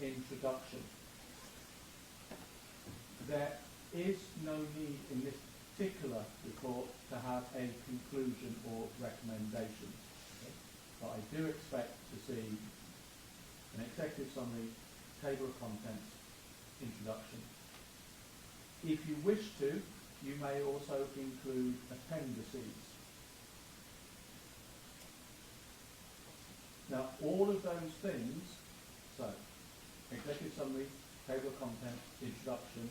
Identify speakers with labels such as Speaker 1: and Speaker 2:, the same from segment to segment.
Speaker 1: introduction. There is no need in this particular report to have a conclusion or recommendation. Okay? But I do expect to see an executive summary, table of contents, introduction. If you wish to, you may also include appendices. Now, all of those things, so executive summary, table of contents, introduction,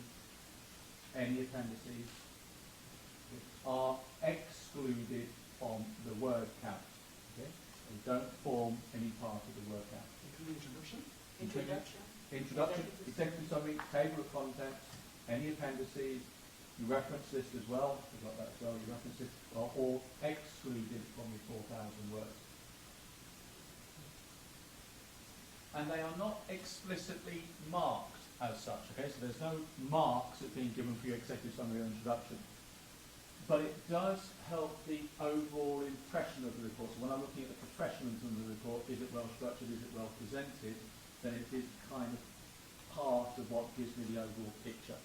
Speaker 1: any appendices, are excluded from the word count. Okay? They don't form any part of the word count.
Speaker 2: Introduction?
Speaker 1: Introduction, executive summary, table of contents, any appendices, you reference this as well, you've got that as well, you reference this, are all excluded from the 4,000 words. And they are not explicitly marked as such, okay? So there's no marks that are being given for your executive summary or introduction. But it does help the overall impression of the report. So when I'm looking at the professionalism of the report, is it well structured, is it well presented, then it is kind of part of what gives me the overall picture.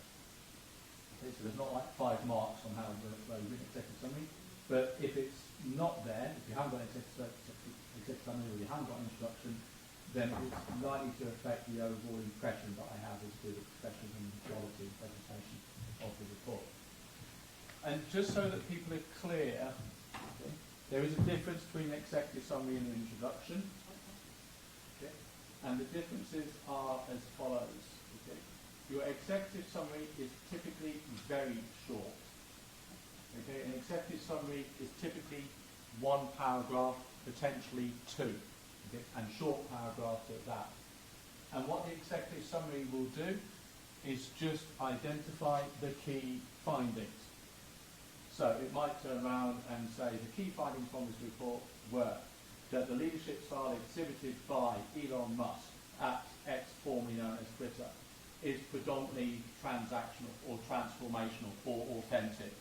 Speaker 1: Okay, so there's not like 5 marks on how the written executive summary, but if it's not there, if you haven't got an executive summary or you haven't got an introduction, then it's likely to affect the overall impression that I have as to the professionalism and quality and presentation of the report. And just so that people are clear, okay, there is a difference between an executive summary and an introduction. Okay, and the differences are as follows. Okay. Your executive summary is typically very short. Okay, an executive summary is typically 1 paragraph, potentially 2. Okay, and short paragraphs at that. And what the executive summary will do is just identify the key findings. So it might turn around and say the key findings from this report were that the leadership style exhibited by Elon Musk at X, formerly known as Twitter, is predominantly transactional or transformational or authentic.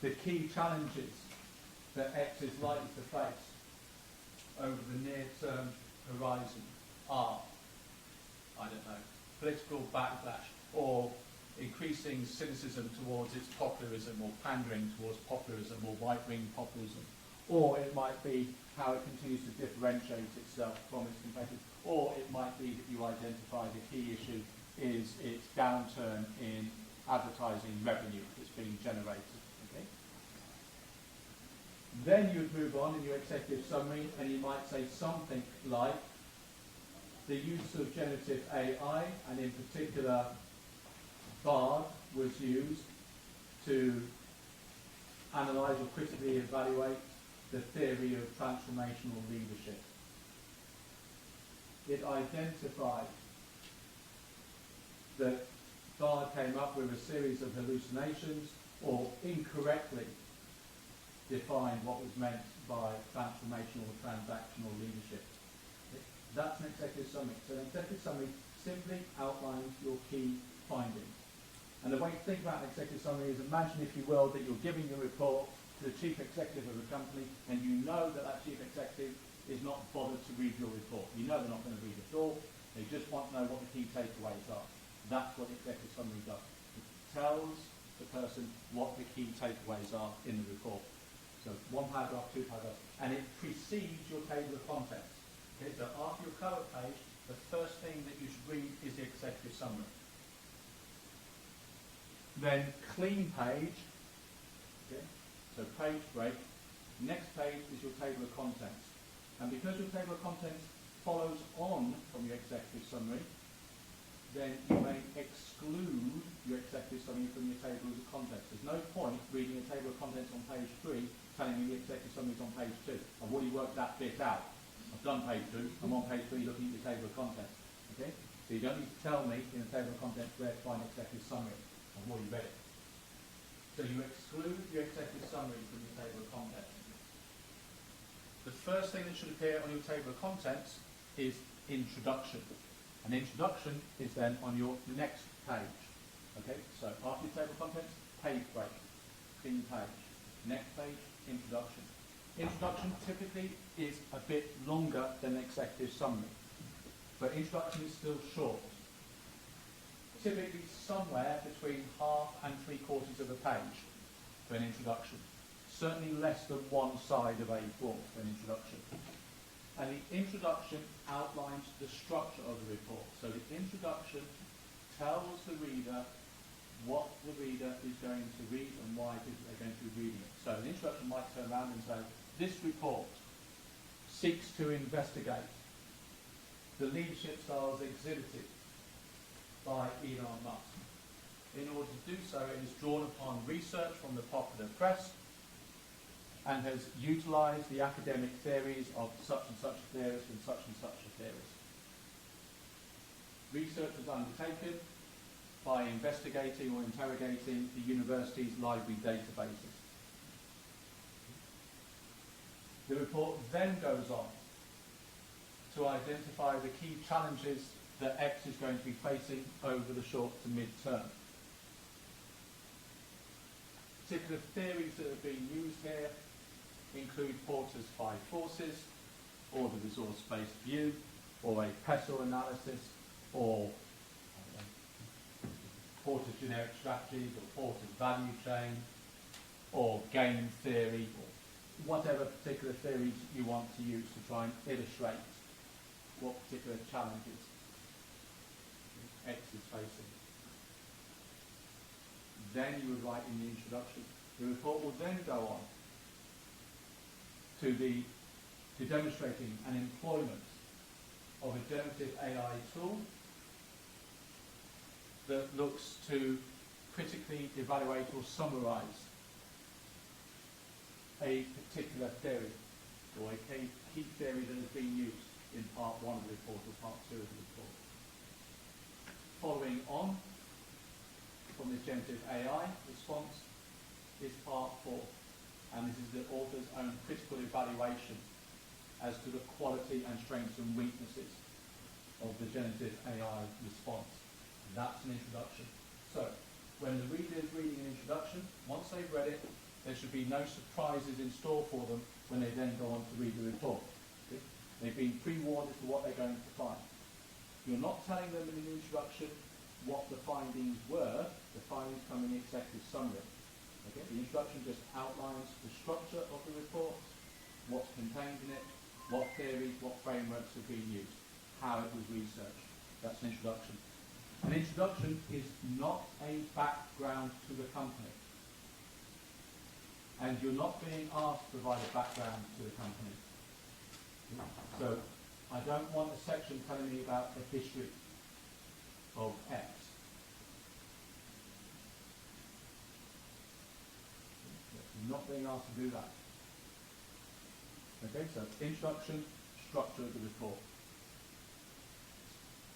Speaker 1: The key challenges that X is likely to face over the near-term horizon are, I don't know, political backlash or increasing cynicism towards its populism or pandering towards populism or right-wing populism. Or it might be how it continues to differentiate itself from its competitors. Or it might be that you identify the key issue is its downturn in advertising revenue that's being generated. Okay? Then you'd move on in your executive summary and you might say something like the use of generative AI, and in particular BARD was used to analyse or critically evaluate the theory of transformational leadership. It identified that BARD came up with a series of hallucinations or incorrectly defined what was meant by transformational or transactional leadership. That's an executive summary. So an executive summary simply outlines your key findings. And the way to think about an executive summary is imagine, if you will, that you're giving your report to the chief executive of a company and you know that that chief executive is not bothered to read your report. You know they're not going to read it at all. They just want to know what the key takeaways are. That's what the executive summary does. It tells the person what the key takeaways are in the report. So 1 paragraph, 2 paragraphs. And it precedes your table of contents. Okay, so after your cover page, the first thing that you should read is the executive summary. Then clean page, okay, so page break. Next page is your table of contents. And because your table of contents follows on from your executive summary, then you may exclude your executive summary from your table of contents. There's no point reading a table of contents on page 3 telling me the executive summary is on page 2. I've already worked that bit out. I've done page 2, I'm on page 3 looking at the table of contents. Okay? So you don't need to tell me in the table of contents where to find executive summary. I've already read it. So you exclude your executive summary from your table of contents. The first thing that should appear on your table of contents is introduction. An introduction is then on your next page. Okay, so after your table of contents, page break, clean page. Next page, introduction. Introduction typically is a bit longer than executive summary. but introduction is still short. Typically somewhere between half and 3/4 of a page for an introduction. Certainly less than one side of A4 for an introduction. And the introduction outlines the structure of the report. So the introduction tells the reader what the reader is going to read and why it is that they're going to be reading it. So an introduction might turn around and say, this report seeks to investigate the leadership styles exhibited by Elon Musk. In order to do so, it has drawn upon research from the popular press and has utilised the academic theories of such and such a theorist and such a theorist. Research was undertaken by investigating or interrogating the university's library databases. The report then goes on to identify the key challenges that X is going to be facing over the short to mid-term. Particular theories that are being used here include Porter's 5 forces, or the resource-based view, or a PESEL analysis, or Porter's generic strategies, or Porter's value chain, or game theory, or whatever particular theories you want to use to try and illustrate what particular challenges X is facing. Then you would write in the introduction. The report will then go on to demonstrating an employment of a generative AI tool that looks to critically evaluate or summarise a particular theory or a key theory that has been used in part 1 of the report or part 2 of the report. Following on from this generative AI response is part 4, and this is the author's own critical evaluation as to the quality and strengths and weaknesses of the generative AI response. That's an introduction. So, when the reader is reading an introduction, once they've read it, there should be no surprises in store for them when they then go on to read the report. Okay? They've been pre-warned as to what they're going to find. You're not telling them in an introduction what the findings were. The findings come in the executive summary. Okay? The introduction just outlines the structure of the report, what's contained in it, what theories, what frameworks have been used, how it was researched. That's an introduction. An introduction is not a background to the company. And you're not being asked to provide a background to the company. So I don't want a section telling me about the history of X. You're not being asked to do that. Okay, so introduction, structure of the report.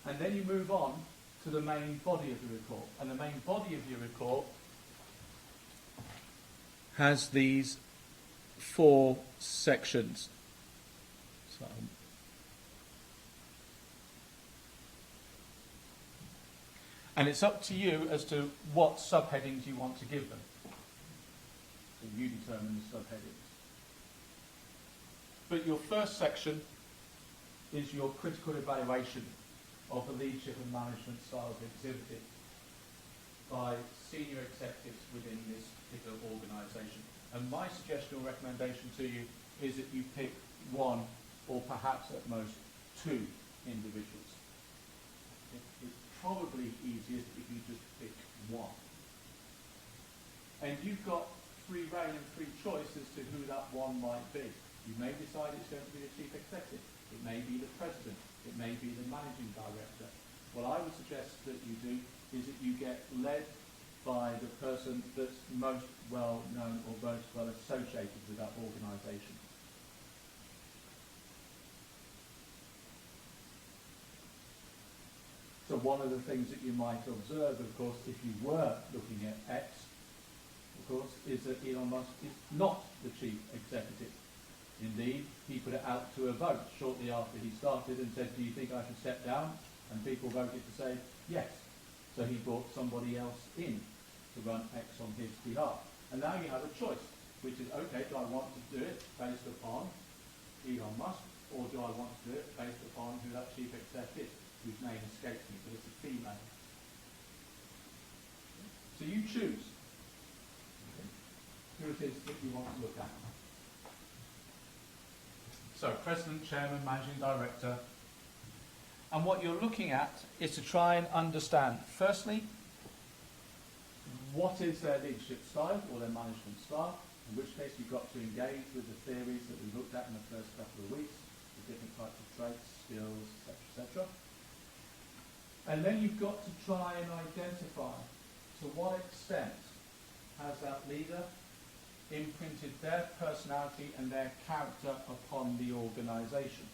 Speaker 1: And then you move on to the main body of the report. And the main body of your report has these 4 sections. So, and it's up to you as to what subheadings you want to give them. So you determine the subheadings. But your first section is your critical evaluation of the leadership and management styles exhibited by senior executives within this particular organisation. And my suggestion or recommendation to you is that you pick 1 or perhaps at most 2 individuals. It's probably easiest if you just pick 1. And you've got free rein and free choice as to who that 1 might be. You may decide it's going to be the chief executive. It may be the president. It may be the managing director. What I would suggest that you do is that you get led by the person that's most well known or most well associated with that organisation. So one of the things that you might observe, of course, if you were looking at X, of course, is that Elon Musk is not the chief executive. Indeed, he put it out to a vote shortly after he started and said, do you think I should step down? And people voted to say yes. So he brought somebody else in to run X on his behalf. And now you have a choice, which is, okay, do I want to do it based upon Elon Musk, or do I want to do it based upon who that chief exec is? whose name escapes me, but it's a female. So you choose who it is that you want to look at. So President, Chairman, Managing Director. And what you're looking at is to try and understand, firstly, what is their leadership style or their management style, in which case you've got to engage with the theories that we looked at in the first couple of weeks, the different types of traits, skills, etc., etc. And then you've got to try and identify to what extent has that leader imprinted their personality and their character upon the organisation.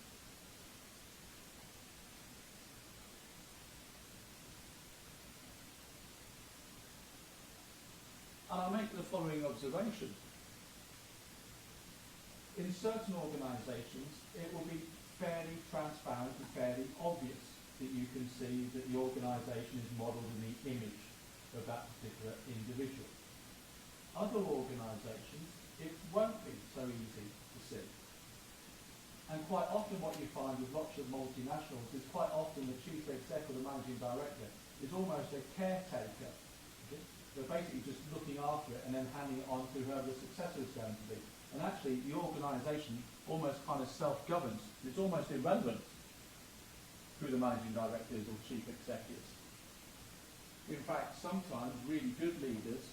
Speaker 1: And I'll make the following observation. In certain organisations, it will be fairly transparent and fairly obvious that you can see that the organisation is modelled in the image of that particular individual. Other organisations, it won't be so easy to see. And quite often what you find with lots of multinationals is quite often the chief exec or the managing director is almost a caretaker. Okay? They're basically just looking after it and then handing it on to whoever the successor is going to be. And actually the organisation almost kind of self-governs. It's almost irrelevant who the managing director is or chief executive. In fact, sometimes really good leaders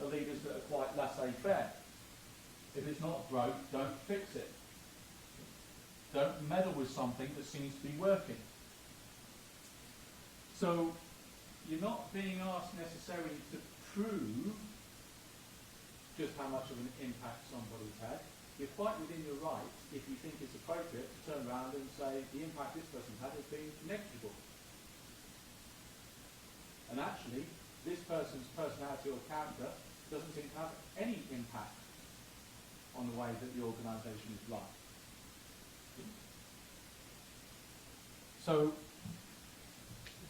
Speaker 1: are leaders that are quite laissez-faire. If it's not broke, don't fix it. Don't meddle with something that seems to be working. So you're not being asked necessarily to prove just how much of an impact somebody's had. You're quite within your rights, if you think it's appropriate, to turn around and say the impact this person's had has been negligible. And actually, this person's personality or character doesn't seem to have any impact on the way that the organisation is run. So,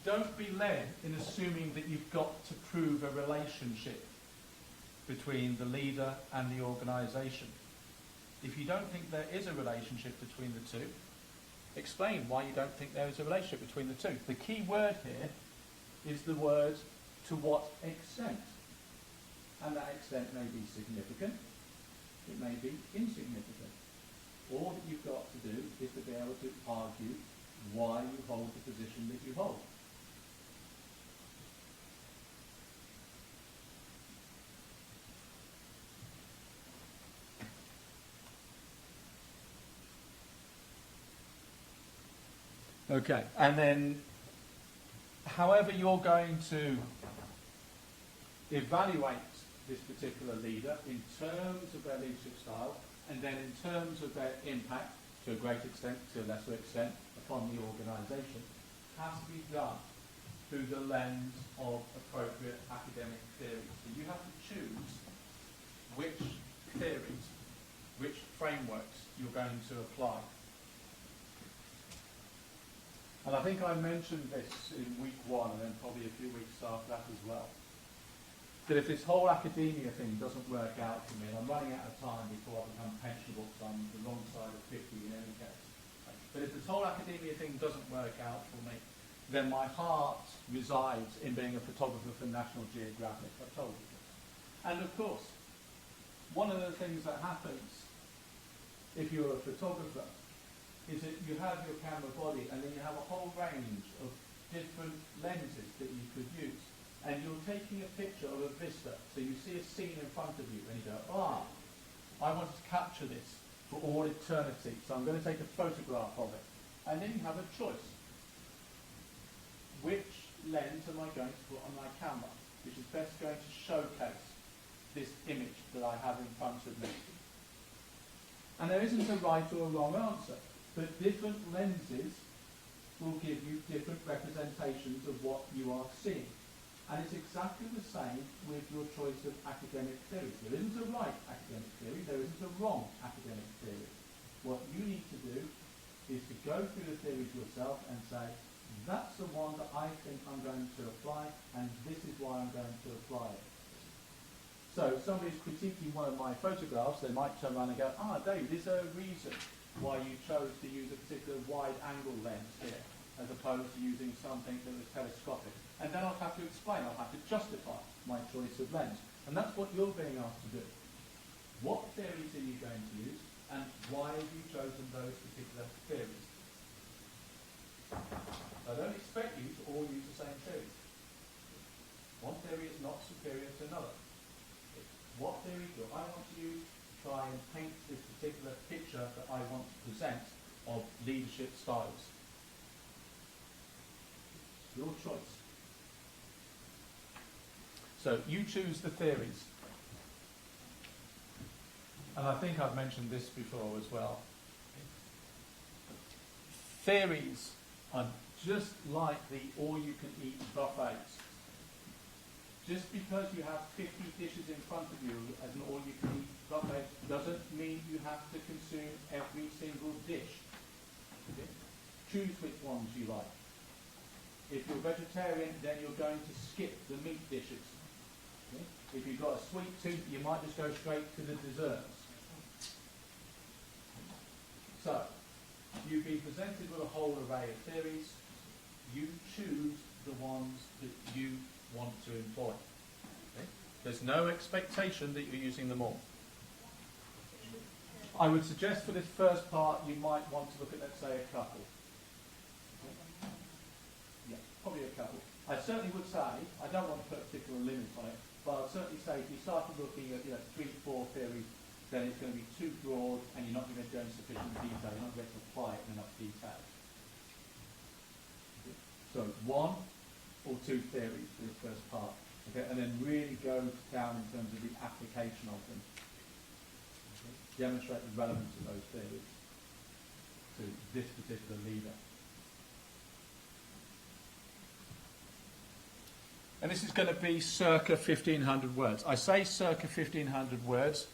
Speaker 1: don't be led in assuming that you've got to prove a relationship between the leader and the organisation. If you don't think there is a relationship between the two, explain why you don't think there is a relationship between the two. The key word here is the word to what extent. And that extent may be significant, it may be insignificant. All that you've got to do is to be able to argue why you hold the position that you hold. Okay, and then however you're going to evaluate this particular leader in terms of their leadership style and then in terms of their impact, to a great extent, to a lesser extent, upon the organisation, has to be done through the lens of appropriate academic theories. So you have to choose which theories, which frameworks you're going to apply. And I think I mentioned this in week 1 and then probably a few weeks after that as well. That if this whole academia thing doesn't work out for me, and I'm running out of time before I become pensionable, so I'm the wrong side of 50 in any case. But if this whole academia thing doesn't work out for me, then my heart resides in being a photographer for National Geographic. I've told you this. And of course, one of the things that happens if you're a photographer is that you have your camera body and then you have a whole range of different lenses that you could use. And you're taking a picture of a vista, so you see a scene in front of you and you go, I want to capture this for all eternity, so I'm going to take a photograph of it. And then you have a choice. Which lens am I going to put on my camera, which is best going to showcase this image that I have in front of me? And there isn't a right or a wrong answer, but different lenses will give you different representations of what you are seeing. And it's exactly the same with your choice of academic theories. There isn't a right academic theory, there isn't a wrong academic theory. What you need to do is to go through the theories yourself and say, that's the one that I think I'm going to apply, and this is why I'm going to apply it. So if somebody's critiquing one of my photographs, they might turn around and go, David, is there a reason why you chose to use a particular wide angle lens here? as opposed to using something that was telescopic. And then I'll have to explain, I'll have to justify my choice of lens. And that's what you're being asked to do. What theories are you going to use, and why have you chosen those particular theories? I don't expect you to all use the same theory. One theory is not superior to another. What theory do I want to use to try and paint this particular picture that I want to present of leadership styles? It's your choice. So you choose the theories. And I think I've mentioned this before as well. Theories are just like the all-you-can-eat buffets. Just because you have 50 dishes in front of you as an all-you-can-eat buffet doesn't mean you have to consume every single dish. Okay? Choose which ones you like. If you're vegetarian, then you're going to skip the meat dishes. Okay? If you've got a sweet tooth, you might just go straight to the desserts. So, you've been presented with a whole array of theories. You choose the ones that you want to employ. Okay? There's no expectation that you're using them all. I would suggest for this first part you might want to look at, let's say, a couple. Okay? Yeah, probably a couple. I certainly would say, I don't want to put a particular limit on it, but I'd certainly say if you started looking at 3, 4 theories, then it's going to be too broad and you're not going to go into sufficient detail, you're not going to apply it in enough detail. Okay? So 1 or 2 theories for this first part, okay? And then really go down in terms of the application of them. Okay? Demonstrate the relevance of those theories to this particular leader. And this is going to be circa 1,500 words. I say circa 1,500 words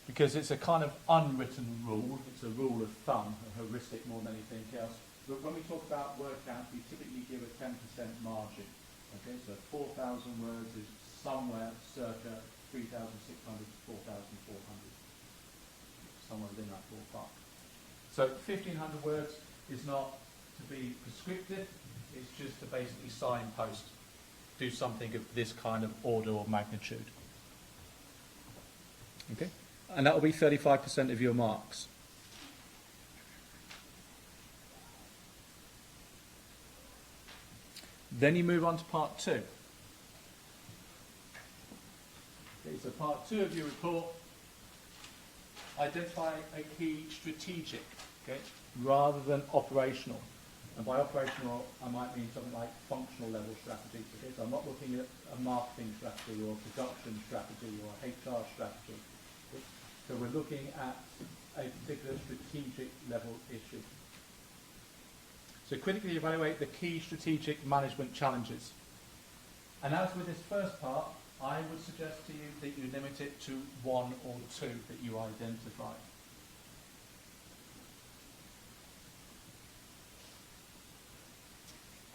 Speaker 1: because it's a kind of unwritten rule. It's a rule of thumb, a heuristic more than anything else. But when we talk about word count, we typically give a 10% margin. Okay, so 4,000 words is somewhere circa 3,600 to 4,400. Somewhere within that ballpark. So 1,500 words is not to be prescriptive, it's just to basically signpost, do something of this kind of order or magnitude. Okay? And that will be 35% of your marks. Then you move on to part 2. Okay, so part 2 of your report, identify a key strategic, okay, rather than operational. And by operational, I might mean something like functional level strategy. Okay, so I'm not looking at a marketing strategy or production strategy or HR strategy. Okay? So we're looking at a particular strategic level issue. So critically evaluate the key strategic management challenges. And as with this first part, I would suggest to you that you limit it to 1 or 2 that you identify.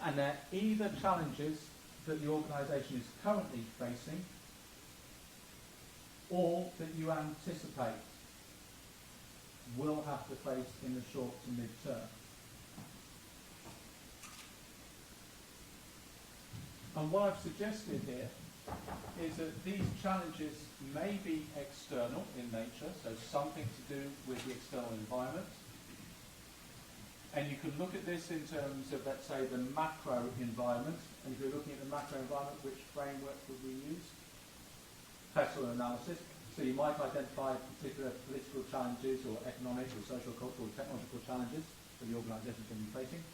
Speaker 1: And they're either challenges that the organisation is currently facing or that you anticipate will have to face in the short to mid-term. And what I've suggested here is that these challenges may be external in nature, so something to do with the external environment. And you can look at this in terms of, let's say, the macro environment. And if you're looking at the macro environment, which framework would we use? Pestle analysis. So you might identify particular political challenges or economic or social, cultural, or technological challenges that the organisation is going to be facing.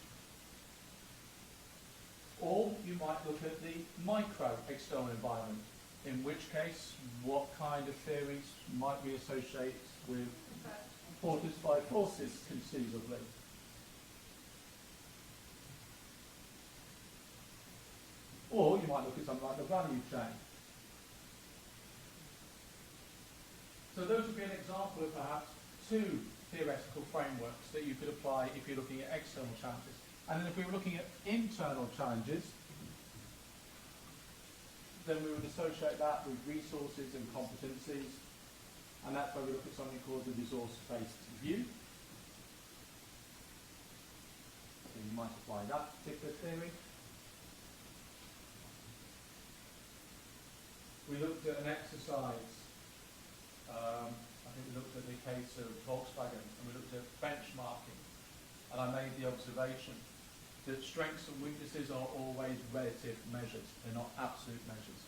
Speaker 1: Or you might look at the micro external environment, in which case, what kind of theories might we associate with fortified forces conceivably? Or you might look at something like the value chain. So those would be an example of perhaps 2 theoretical frameworks that you could apply if you're looking at external challenges. And then if we were looking at internal challenges, then we would associate that with resources and competencies. And that's where we look at something called the resource-based view. and you might apply that particular theory. We looked at an exercise, I think we looked at the case of Volkswagen, and we looked at benchmarking, and I made the observation that strengths and weaknesses are always relative measures, they're not absolute measures.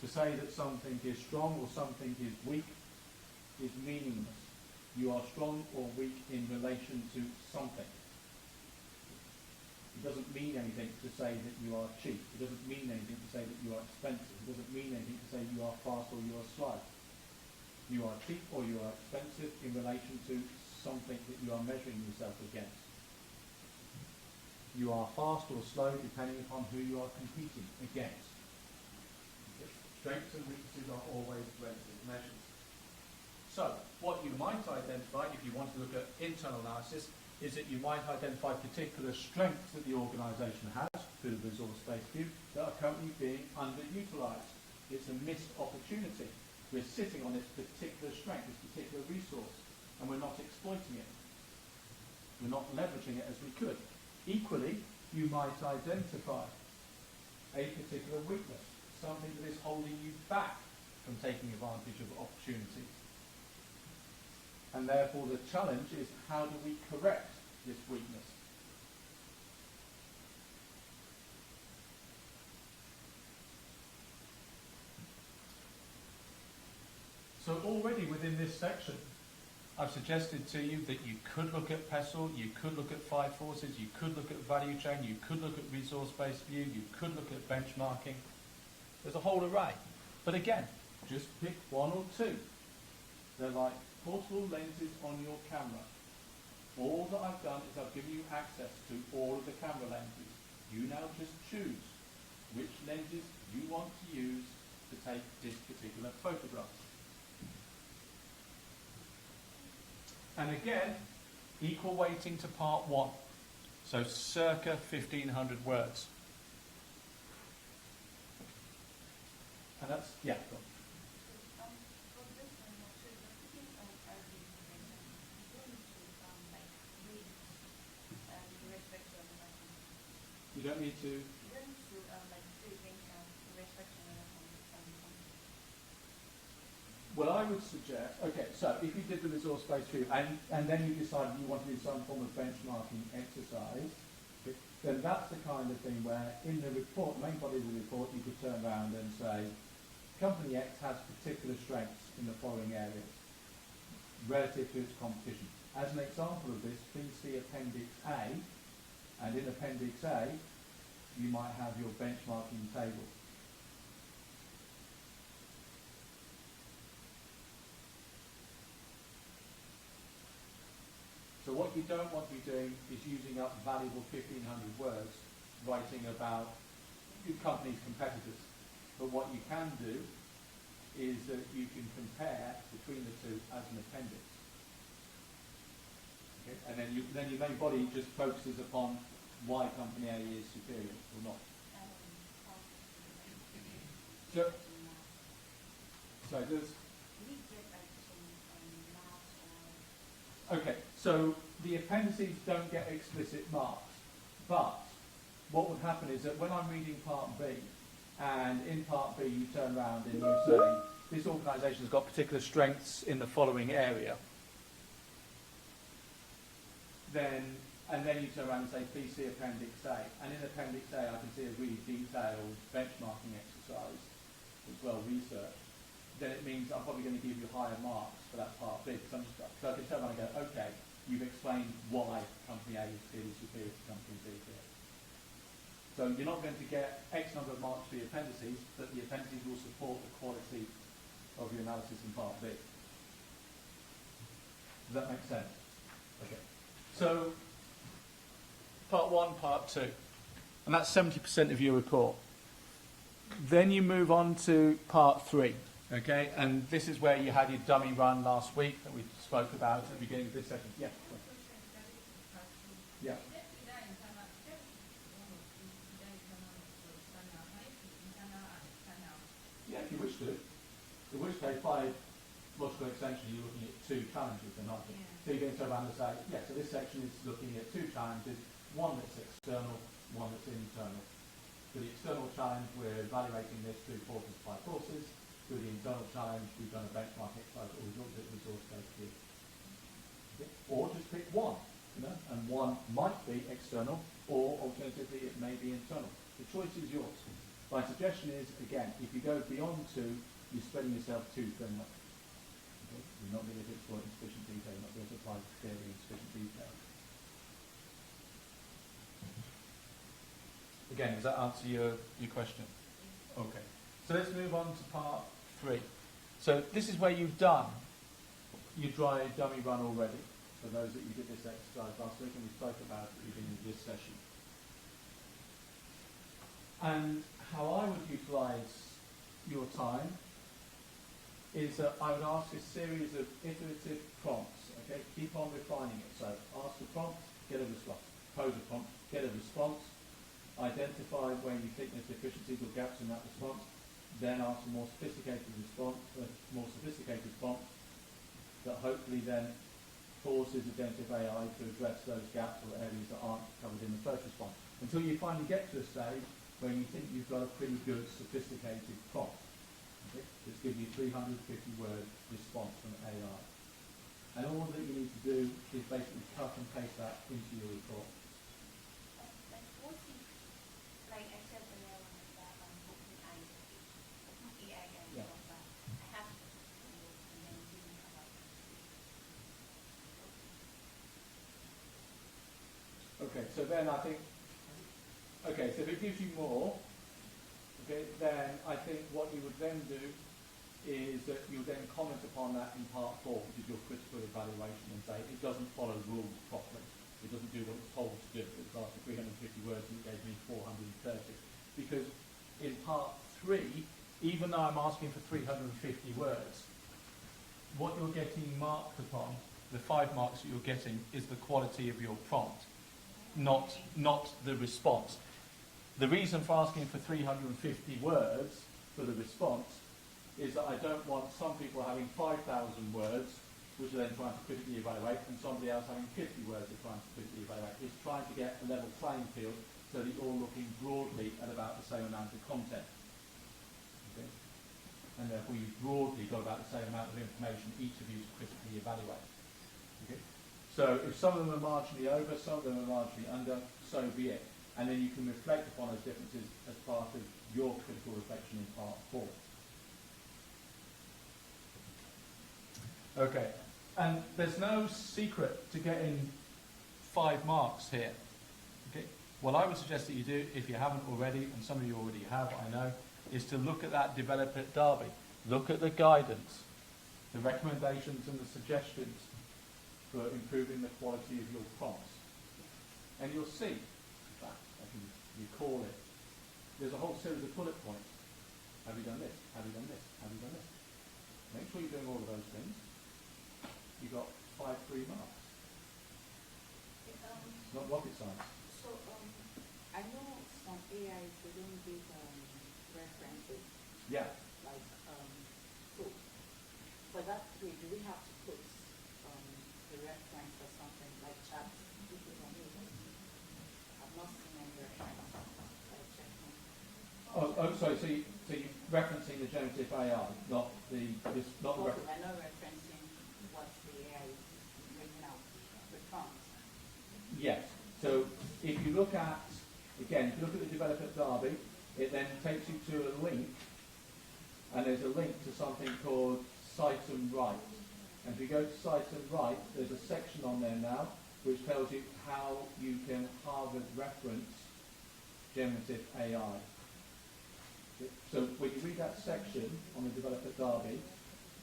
Speaker 1: To say that something is strong or something is weak is meaningless. You are strong or weak in relation to something. It doesn't mean anything to say that you are cheap. It doesn't mean anything to say that you are expensive. It doesn't mean anything to say you are fast or you are slow. You are cheap or you are expensive in relation to something that you are measuring yourself against. You are fast or slow depending upon who you are competing against. Strengths and weaknesses are always relative measures. So, what you might identify, if you want to look at internal analysis, is that you might identify particular strengths that the organisation has through the resource-based view that are currently being underutilised. It's a missed opportunity. We're sitting on this particular strength, this particular resource, and we're not exploiting it. We're not leveraging it as we could. Equally, you might identify a particular weakness, something that is holding you back from taking advantage of opportunities. And therefore the challenge is, how do we correct this weakness? So already within this section, I've suggested to you that you could look at PESTLE, you could look at 5 forces, you could look at value chain, you could look at resource-based view, you could look at benchmarking. There's a whole array. But again, just pick one or two. They're like portable lenses on your camera. All that I've done is I've given you access to all of the camera lenses. You now just choose which lenses you want to use to take this particular photograph. And again, equal weighting to part 1. So circa 1,500 words. And that's, yeah, go on. You don't need to. Well, I would suggest, okay, so if you did the resource-based view and then you decided you want to do some form of benchmarking exercise, then that's the kind of thing where in the report, main body of the report, you could turn around and say, Company X has particular strengths in the following areas relative to its competition. As an example of this, please see Appendix A, and in Appendix A, you might have your benchmarking table. So what you don't want to be doing is using up valuable 1,500 words writing about your company's competitors. But what you can do is that you can compare between the two as an appendix. Okay? And then your main body just focuses upon why company A is superior or not. So does. Okay, so the appendices don't get explicit marks, but what would happen is that when I'm reading part B, and in part B you turn around and you say, this organisation has got particular strengths in the following area, and then you turn around and say, please see Appendix A, and in Appendix A I can see a really detailed benchmarking exercise, it's well researched, then it means I'm probably going to give you higher marks for that part B. So I can turn around and go, okay, you've explained why Company A is clearly superior to Company B here. So you're not going to get X number of marks for the appendices, but the appendices will support the quality of your analysis in part B. Does that make sense? Okay. So part 1, part 2. And that's 70% of your report. Then you move on to part 3. Okay, and this is where you had your dummy run last week that we spoke about at the beginning of this session. Yeah. Yeah. Yeah, if you wish to. In which case, by logical extension, you're looking at 2 challenges, then, aren't you? So you're going to turn around and say, yeah, so this section is looking at 2 challenges. one that's external, one that's internal. For the external challenge, we're evaluating this through forces by forces. Through the internal challenge, we've done a benchmark exercise, or we've looked at resource-based view. Okay? Or just pick one, and one might be external, or alternatively, it may be internal. The choice is yours. My suggestion is, again, if you go beyond two, you're spreading yourself too thin. Okay? You're not going to explore it in sufficient detail, you're not going to apply the theory in sufficient detail. Again, does that answer your question? Okay. So let's move on to part 3. So this is where you've done your dry dummy run already, for those that you did this exercise last week, and we spoke about it at the beginning of this session. And how I would utilise your time is that I would ask a series of iterative prompts. Okay, keep on refining it. So ask a prompt, get a response. Pose a prompt, get a response. Identify where you think there's deficiencies or gaps in that response. Then ask a more sophisticated response, prompt that hopefully then forces Agentive AI to address those gaps or areas that aren't covered in the first response. Until you finally get to a stage where you think you've got a pretty good sophisticated prompt. Okay? Just give you 350-word response from AI. And all that you need to do is basically cut and paste that into your report. Okay, so then I think, okay, so if it gives you more, okay, then I think what you would then do is that you would then comment upon that in part 4, which is your critical evaluation, and say it doesn't follow rules properly. It doesn't do what it's told to do. It's after 350 words and it gave me 430. Because in part 3, even though I'm asking for 350 words, what you're getting marked upon, the 5 marks that you're getting, is the quality of your prompt, not the response. The reason for asking for 350 words for the response is that I don't want some people having 5,000 words, which are then trying to critically evaluate, and somebody else having 50 words they're trying to critically evaluate. It's trying to get a level playing field so that you're all looking broadly at about the same amount of content. Okay? And therefore you've broadly got about the same amount of information each of you to critically evaluate. Okay? So if some of them are marginally over, some of them are marginally under, so be it. And then you can reflect upon those differences as part of your critical reflection in part 4. Okay, and there's no secret to getting 5 marks here. Okay, what I would suggest that you do, if you haven't already, and some of you already have, I know, is to look at that developer at Derby. Look at the guidance, the recommendations and the suggestions for improving the quality of your prompts. And you'll see, in fact, I can recall it, there's a whole series of bullet points. Have you done this? Have you done this? Have you done this? Make sure you're doing all of those things. You got 5 free marks. It's not rocket science.
Speaker 2: So I know some AIs they don't give references.
Speaker 1: Yeah.
Speaker 2: Like so for that way, do we have to put the reference or something like chat? I've not seen any reference.
Speaker 1: Sorry. So you're referencing the generative AI, not the not the
Speaker 2: I know referencing what the AI is bringing out, the prompt.
Speaker 1: Yes. So if you look at, again, if you look at the developer at Derby, it then takes you to a link, and there's a link to something called Cite and Write. And if you go to Cite and Write, there's a section on there now which tells you how you can Harvard reference generative AI. So when you read that section on the developer at Derby,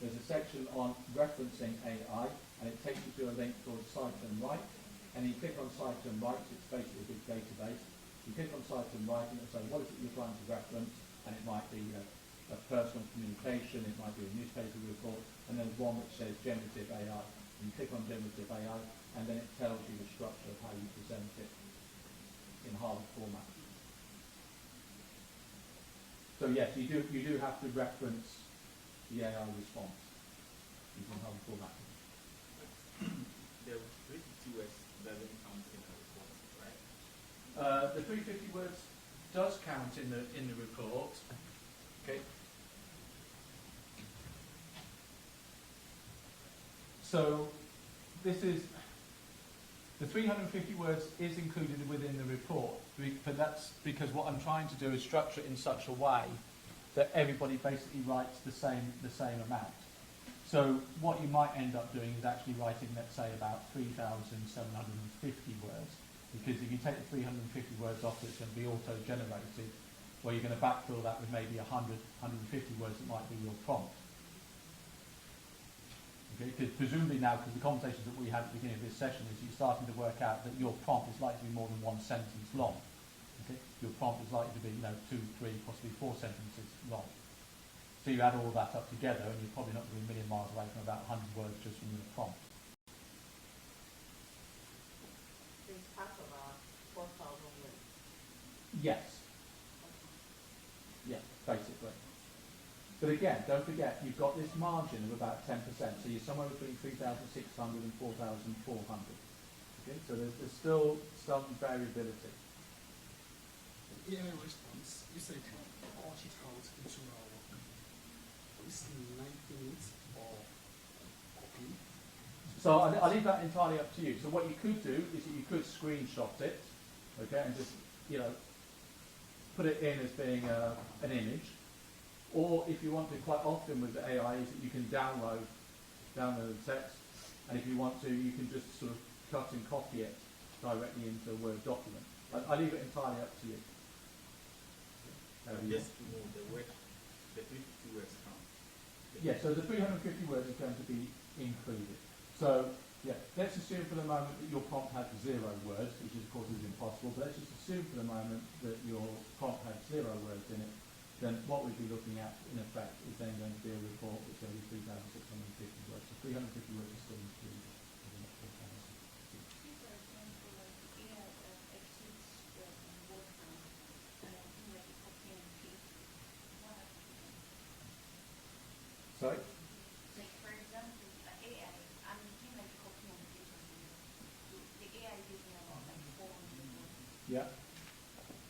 Speaker 1: there's a section on referencing AI, and it takes you to a link called Cite and Write. And you click on Cite and Write, it's basically a big database. You click on Cite and Write, and it'll say, what is it you're trying to reference? And it might be a personal communication, it might be a newspaper report, and there's one which says generative AI. And you click on generative AI, and then it tells you the structure of how you present it in Harvard format. So yes, you do have to reference the AI response using Harvard format.
Speaker 3: The 350 words doesn't count in a response, right?
Speaker 1: The 350 words does count in the report. Okay. So this is the 350 words is included within the report, but that's because what I'm trying to do is structure it in such a way that everybody basically writes the same amount. So what you might end up doing is actually writing, let's say, about 3,750 words, because if you take the 350 words off, it's going to be auto-generated, where you're going to backfill that with maybe 100, 150 words that might be your prompt. Okay, because presumably now, because the conversations that we had at the beginning of this session is you're starting to work out that your prompt is likely to be more than one sentence long. Okay? Your prompt is likely to be, 2, 3, possibly 4 sentences long. So you add all of that up together, and you're probably not going to be a million miles away from about 100 words just from your prompt.
Speaker 2: It's half about 4,000 words.
Speaker 1: Yes. Yeah, basically. But again, don't forget, you've got this margin of about 10%, so you're somewhere between 3,600 and 4,400. Okay, so there's still some variability.
Speaker 3: AI response, you said all it out into our is 9 minutes or copy.
Speaker 1: So I'll leave that entirely up to you. So what you could do is that you could screenshot it, okay, and just, put it in as being an image. Or if you want to, quite often with the AI, is that you can download the text, and if you want to, you can just sort of cut and copy it directly into a Word document. I leave it entirely up to you.
Speaker 4: Just to know the 350 words count.
Speaker 1: Yeah, so the 350 words is going to be included. So, yeah, let's assume for the moment that your prompt had 0 words, which of course is impossible, but let's just assume for the moment that your prompt had 0 words in it. Then what we'd be looking at, in effect, is then going to be a report that's going to be 3,650 words. So 350 words is still included. Sorry?
Speaker 5: Like, for example, the AI, I'm doing like copy and paste of the AI is using about like 400 words.
Speaker 1: Yeah.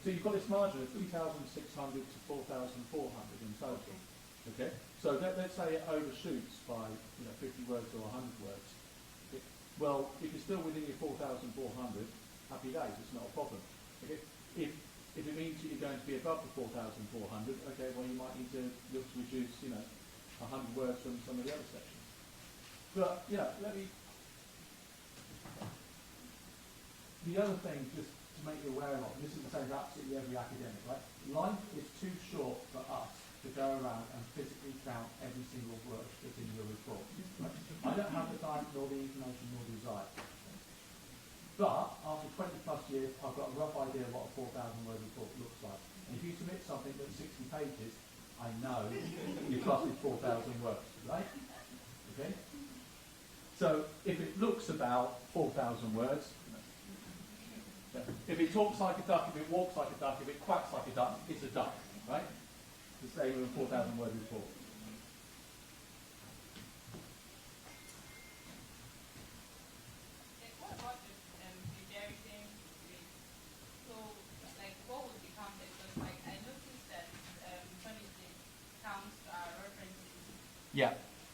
Speaker 1: So you've got this margin of 3,600 to 4,400 in total. Okay. So let's say it overshoots by 50 words or 100 words. Well, if you're still within your 4,400, happy days. It's not a problem. Okay. If it means that you're going to be above the 4,400, okay, well you might need to look to reduce 100 words from some of the other sections. But let me. The other thing, just to make you aware of, this is the same for absolutely every academic, right? Life is too short for us to go around and physically count every single word that's in your report. Right? I don't have the time, nor the information, nor the desire. But after 20 plus years, I've got a rough idea of what a 4,000 word report looks like. And if you submit something that's 60 pages, I know you've trusted 4,000 words, right? Okay? So if it looks about 4,000 words, if it talks like a duck, if it walks like a duck, if it quacks like a duck, it's a duck, right? The same with a 4,000 word report.
Speaker 6: What about the plagiarism rate? So, like, what would be counted? Because, like, I noticed that when it counts references.
Speaker 1: Yeah.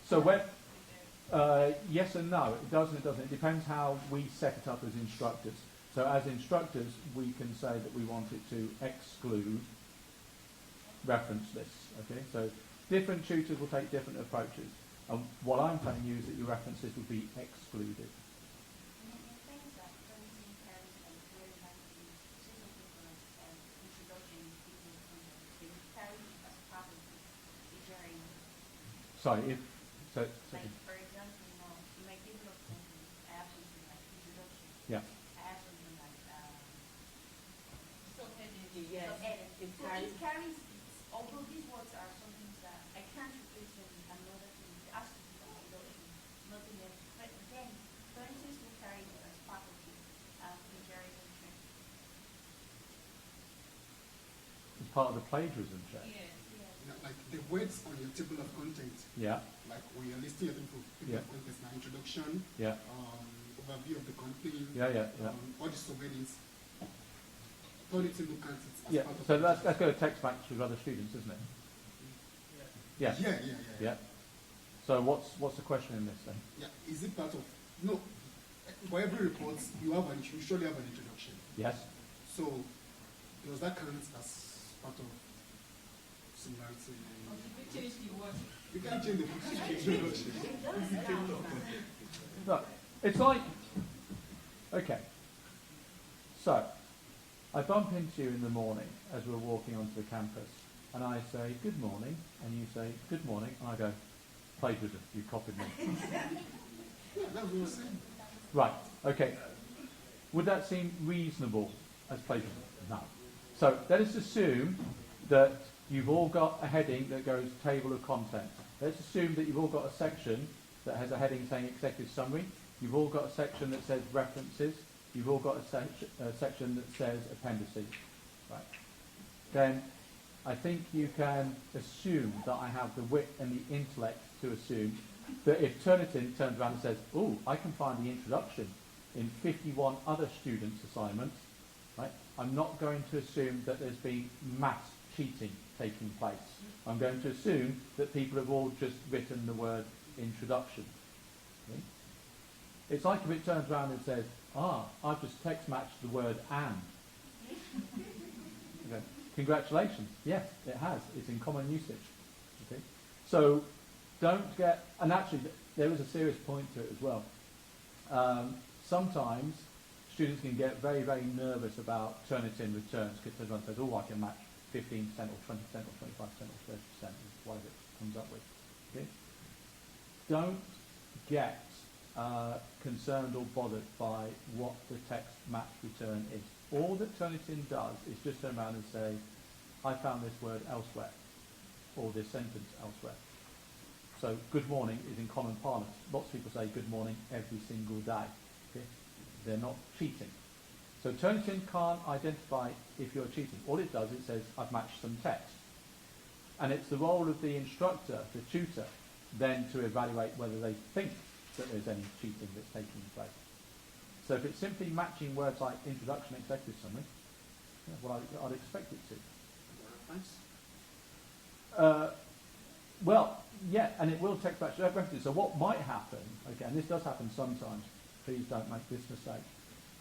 Speaker 1: So when yes and no, it does and it doesn't. It depends how we set it up as instructors. So as instructors, we can say that we want it to exclude reference lists. Okay, so different tutors will take different approaches. And what I'm telling you is that your reference list will be excluded.
Speaker 5: Things that Princeton carries like very likely, say something for like introduction to people content, they would carry as part of the journey.
Speaker 1: Sorry, if so.
Speaker 5: Like, for example, in my table of contents, I have something like introduction.
Speaker 1: Yeah.
Speaker 5: I have something like
Speaker 6: So heading.
Speaker 2: Yes,
Speaker 5: edit.
Speaker 2: it
Speaker 5: So
Speaker 2: carries.
Speaker 5: it carries, although these words are something that I can't replace them with another thing, it has to be an introduction, nothing else. But then, for instance, we carry it as part of the plagiarism trend.
Speaker 1: It's part of the plagiarism check.
Speaker 6: Yes.
Speaker 5: Yes.
Speaker 3: Like the words on your table of content,
Speaker 1: Yeah.
Speaker 3: like we are listing, I think, for table
Speaker 1: Yeah.
Speaker 3: of contents now, introduction,
Speaker 1: Yeah.
Speaker 3: overview of the company,
Speaker 1: Yeah.
Speaker 3: all the subheadings. authority look at it as
Speaker 1: Yeah,
Speaker 3: part of
Speaker 1: so
Speaker 3: the
Speaker 1: let's go to text match with other students, isn't it? Yeah.
Speaker 3: Yeah.
Speaker 1: So what's the question in this then?
Speaker 3: Yeah, is it part of, no, for every report, you surely have an introduction.
Speaker 1: Yes?
Speaker 3: So, does that count as part of similarity?
Speaker 6: Or did we change the word?
Speaker 3: You can't change the introduction.
Speaker 1: Look, it's like, okay, so I bump into you in the morning as we're walking onto the campus, and I say, good morning, and you say, good morning, and I go, plagiarism, you copied me.
Speaker 3: Yeah, that's what I'm saying.
Speaker 1: Right, okay. Would that seem reasonable as plagiarism? No. So let us assume that you've all got a heading that goes table of contents. Let's assume that you've all got a section that has a heading saying executive summary. You've all got a section that says references. You've all got a section that says appendices. Right. Then I think you can assume that I have the wit and the intellect to assume that if Turnitin turns around and says, oh, I can find the introduction in 51 other students' assignments, right, I'm not going to assume that there's been mass cheating taking place. I'm going to assume that people have all just written the word introduction. Okay? It's like if it turns around and says, I've just text matched the word and. Okay. Congratulations. Yes, it has. It's in common usage. Okay? So don't get, and actually there is a serious point to it as well. Sometimes students can get very, very nervous about Turnitin returns because everyone says, oh, I can match 15% or 20% or 25% or 30% is whatever it comes up with. Okay? Don't get concerned or bothered by what the text match return is. All that Turnitin does is just turn around and say, I found this word elsewhere, or this sentence elsewhere. So good morning is in common parlance. Lots of people say good morning every single day. Okay? They're not cheating. So Turnitin can't identify if you're cheating. All it does, it says, I've matched some text. And it's the role of the instructor, the tutor, then to evaluate whether they think that there's any cheating that's taking place. So if it's simply matching words like introduction, executive summary, yeah, well, I'd expect it to. Well, yeah, and it will text match references. So what might happen, okay, and this does happen sometimes, please don't make this mistake,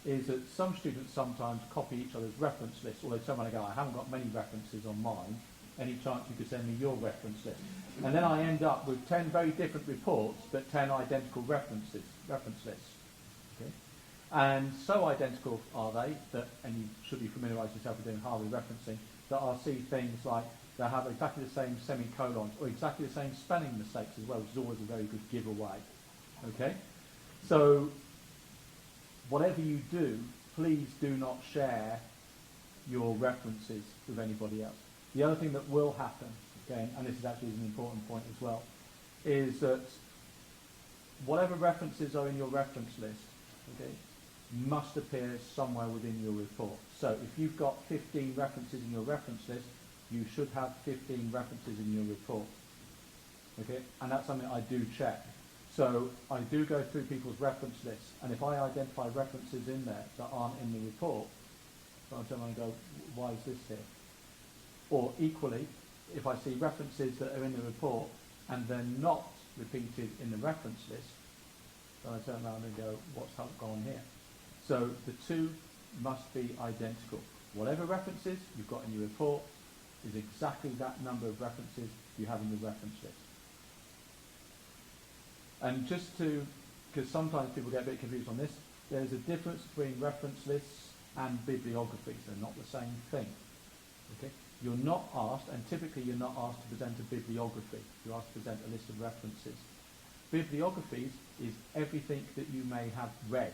Speaker 1: is that some students sometimes copy each other's reference lists, although someone go, I haven't got many references on mine, any chance you could send me your reference list? And then I end up with 10 very different reports, but 10 identical reference lists. Okay? And so identical are they, that, and you should be familiarised yourself with doing Harvey referencing, that I'll see things like they have exactly the same semicolons or exactly the same spelling mistakes as well, which is always a very good giveaway. Okay? So whatever you do, please do not share your references with anybody else. The other thing that will happen, okay, and this is actually an important point as well, is that whatever references are in your reference list, okay, must appear somewhere within your report. So if you've got 15 references in your reference list, you should have 15 references in your report. Okay, and that's something I do check. So I do go through people's reference lists, and if I identify references in there that aren't in the report, I'll turn around and go, why is this here? Or equally, if I see references that are in the report and they're not repeated in the reference list, then I turn around and go, what's gone here? So the two must be identical. Whatever references you've got in your report is exactly that number of references you have in your reference list. And just to, because sometimes people get a bit confused on this, there's a difference between reference lists and bibliographies. They're not the same thing. Okay? You're not asked, and typically you're not asked to present a bibliography. You're asked to present a list of references. Bibliographies is everything that you may have read,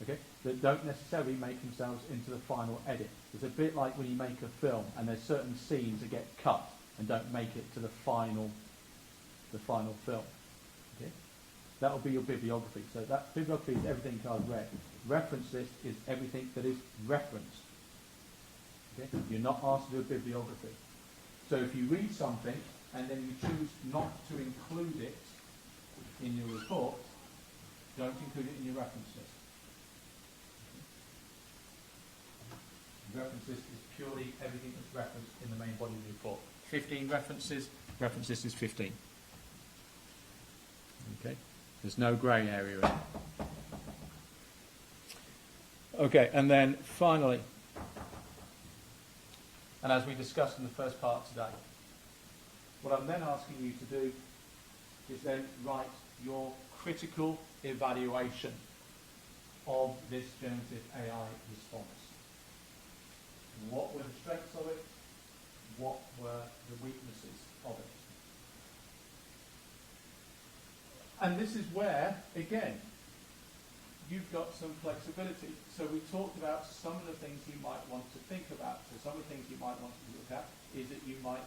Speaker 1: okay, that don't necessarily make themselves into the final edit. It's a bit like when you make a film and there's certain scenes that get cut and don't make it to the final film. Okay? That will be your bibliography. So that bibliography is everything I've read. Reference list is everything that is referenced. Okay? You're not asked to do a bibliography. So if you read something and then you choose not to include it in your report, don't include it in your reference list. Reference list is purely everything that's referenced in the main body of the report. 15 references, reference list is 15. Okay, there's no grey area in it. Okay, and then finally, and as we discussed in the first part today, what I'm then asking you to do is then write your critical evaluation of this generative AI response. What were the strengths of it? What were the weaknesses of it? And this is where, again, you've got some flexibility. So we talked about some of the things you might want to think about. So some of the things you might want to look at is that you might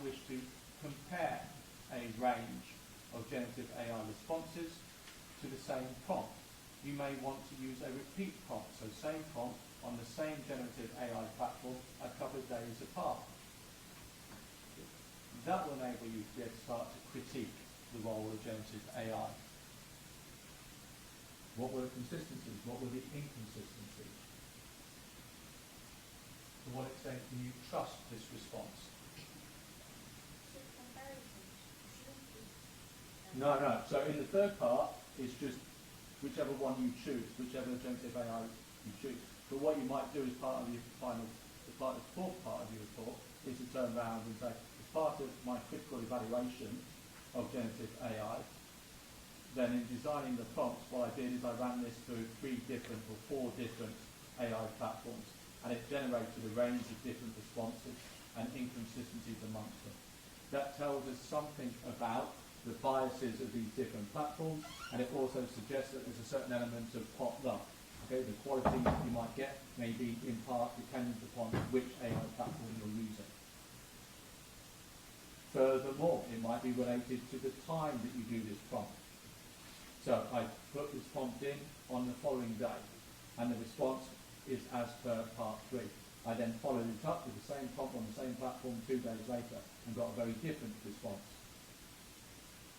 Speaker 1: wish to compare a range of generative AI responses to the same prompt. You may want to use a repeat prompt, so same prompt on the same generative AI platform a couple of days apart. That will enable you to be able to start to critique the role of generative AI. What were the consistencies? What were the inconsistencies? To what extent can you trust this response?
Speaker 5: So comparison shouldn't be.
Speaker 1: No. So in the third part, it's just whichever one you choose, whichever generative AI you choose. But what you might do as part of your the fourth part of your report, is to turn around and say, as part of my critical evaluation of generative AI, then in designing the prompts, what I did is I ran this through 4 different AI platforms, and it generated a range of different responses and inconsistencies amongst them. That tells us something about the biases of these different platforms, and it also suggests that there's a certain element of pot luck. Okay, the quality that you might get may be in part dependent upon which AI platform you're using. Furthermore, it might be related to the time that you do this prompt. So I put this prompt in on the following day, and the response is as per part 3. I then followed it up with the same prompt on the same platform 2 days later and got a very different response,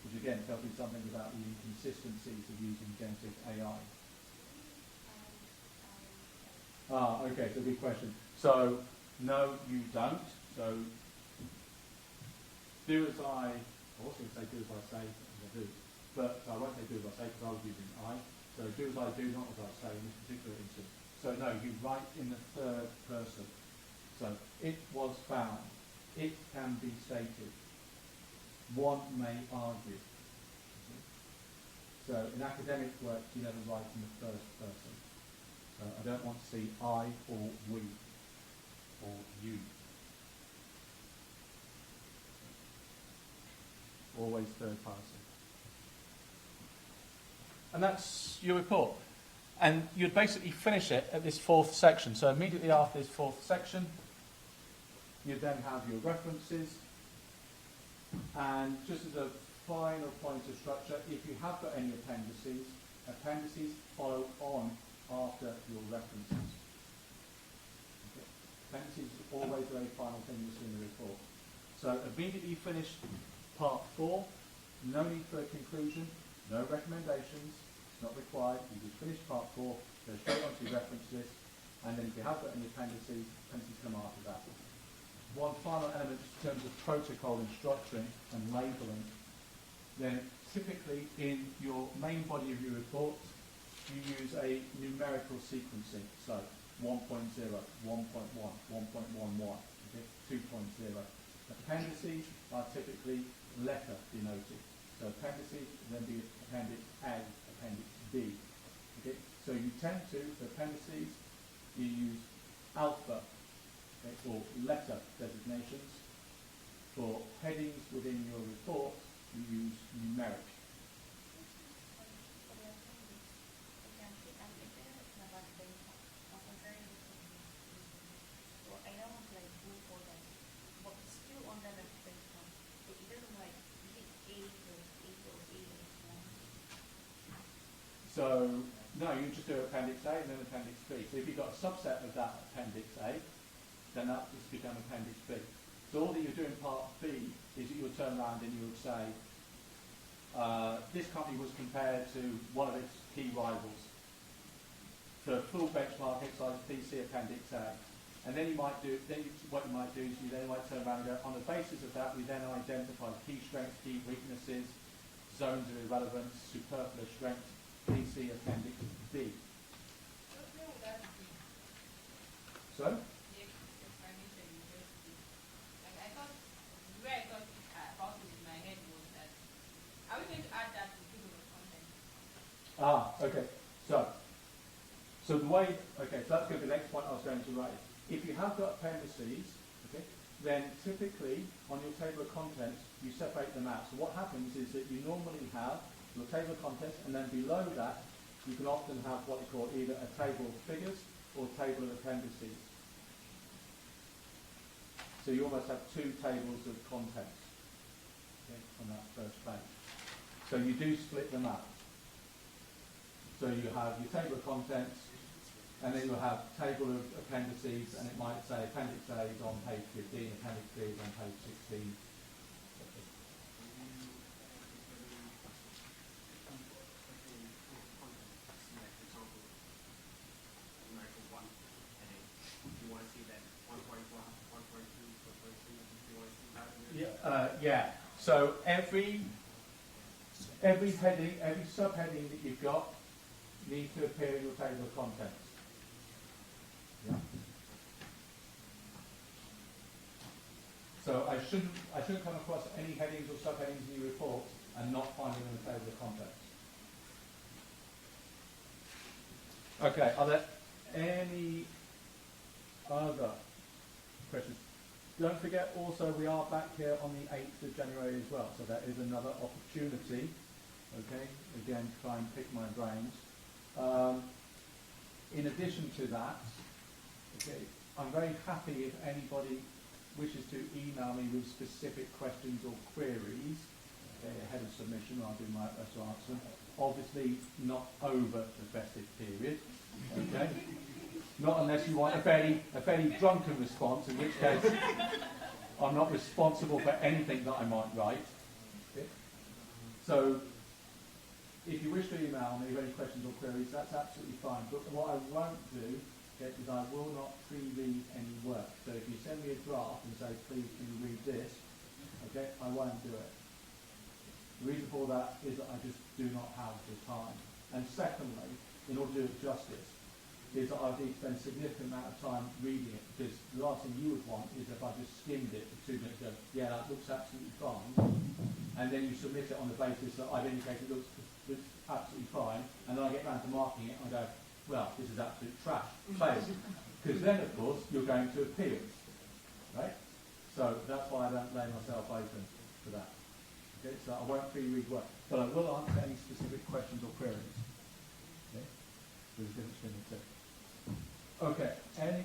Speaker 1: which again tells me something about the inconsistencies of using generative AI. Okay, so good question. So, no, you don't. So, do as I was going to say do as I say, as I do. But I won't say do as I say because I was using I. So do as I do, not as I say in this particular instance. So no, you write in the third person. So it was found. It can be stated. One may argue. So in academic work, you never write in the first person. So I don't want to see I or we or you. Always third person. And that's your report. And you'd basically finish it at this 4th section. So immediately after this 4th section, you then have your references. And just as a final point of structure, if you have got any appendices follow on after your references. Okay. Appendices is always the very final thing you see in the report. So immediately finish part 4, no need for a conclusion, no recommendations, it's not required, you just finish part 4, go straight on to your reference list, and then if you have got any appendices come after that. One final element in terms of protocol and structuring and labelling, then typically in your main body of your report, you use a numerical sequencing, so 1.0, 1.1, 1.11, okay, 2.0. Appendices are typically letter denoted. So appendices then be appendix A, appendix B. Okay? So you tend to, for appendices, you use alpha, okay, or letter designations. For headings within your report, you use numeric. So, no, you just do appendix A and then appendix B. So if you've got a subset of that appendix A, then that just become appendix B. So all that you do in part B is that you'll turn around and you would say, this company was compared to one of its key rivals. For full benchmark exercise, please see appendix A. And then what you might do is you then might turn around and go, on the basis of that, we then identify key strengths, key weaknesses, zones of irrelevance, superfluous strengths, please see Appendix B.
Speaker 6: Where would that be?
Speaker 1: So,
Speaker 6: The explanation you just did. Like I thought, the way I thought about it in my head was that, are we going to add that to the table of contents?
Speaker 1: okay. So the way, okay, so that's going to be the next point I was going to raise. If you have got appendices, okay, then typically on your table of contents, you separate them out. So what happens is that you normally have your table of contents, and then below that, you can often have what you call either a table of figures or table of appendices. So you almost have two tables of contents, okay, on that first page. So you do split them up. So you have your table of contents, and then you'll have table of appendices, and it might say Appendix A is on page 15, Appendix B is on page 16. Yeah. So every heading, every subheading that you've got needs to appear in your table of contents. Yeah. So I shouldn't come across any headings or subheadings in your report and not find them in the table of contents. Okay. Are there any other questions? Don't forget also we are back here on the 8th of January as well, so that is another opportunity, okay, again to try and pick my brains. In addition to that, okay, I'm very happy if anybody wishes to email me with specific questions or queries, okay, ahead of submission. I'll do my best to answer them. Obviously not over the festive period, okay? Not unless you want a fairly drunken response, in which case I'm not responsible for anything that I might write. Okay? So if you wish to email me with any questions or queries, that's absolutely fine. But what I won't do, okay, is I will not pre-read any work. So if you send me a draft and say, please can you read this, okay, I won't do it. The reason for that is that I just do not have the time. And secondly, in order to do it justice, is that I need to spend a significant amount of time reading it, because the last thing you would want is if I just skimmed it for 2 minutes, go, yeah, that looks absolutely fine, and then you submit it on the basis that I've indicated it looks absolutely fine, and then I get round to marking it and I go, well, this is absolute trash, fail. Because then, of course, you're going to appeal, right? So that's why I don't lay myself open to that. Okay, so I won't pre-read work, but I will answer any specific questions or queries. Okay, there's a difference between the two. Okay, any?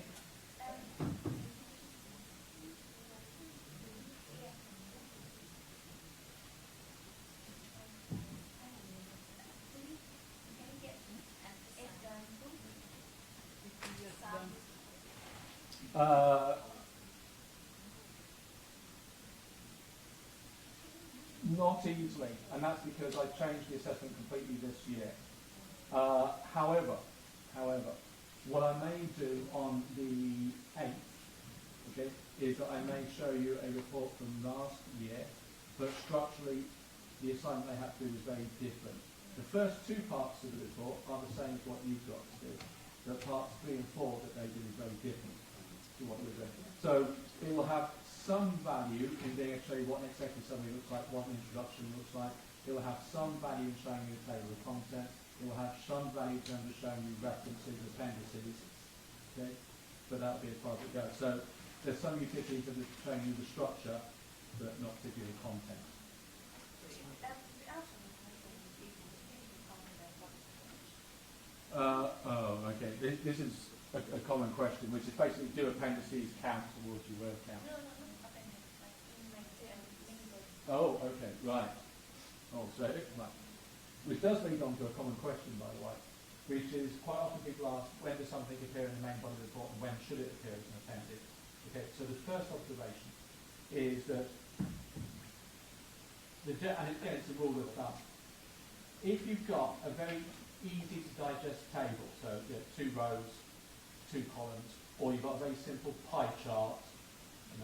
Speaker 1: Not easily, and that's because I changed the assessment completely this year. However, what I may do on the 8th, okay, is that I may show you a report from last year, but structurally the assignment they have to do is very different. The first 2 parts of the report are the same as what you've got to do. The parts 3 and 4 that they do is very different to what you're doing. So it will have some value in being able to show you what an executive summary looks like, what an introduction looks like. It will have some value in showing you a table of contents. It will have some value in terms of showing you references, appendices, okay? But that'll be as far as it goes. So there's some utility in terms of showing you the structure, but not particularly the content. Okay. This is a common question, which is basically, do appendices count towards your word count?
Speaker 5: No, appendix, like in my main.
Speaker 1: Oh, okay, right. Oh, so, right. Which does lead on to a common question, by the way, which is quite often people ask, when does something appear in the main body of the report and when should it appear as an appendix? Okay, so the first observation is that, and again it's a rule of thumb, if you've got a very easy to digest table, so 2 rows, 2 columns, or you've got a very simple pie chart,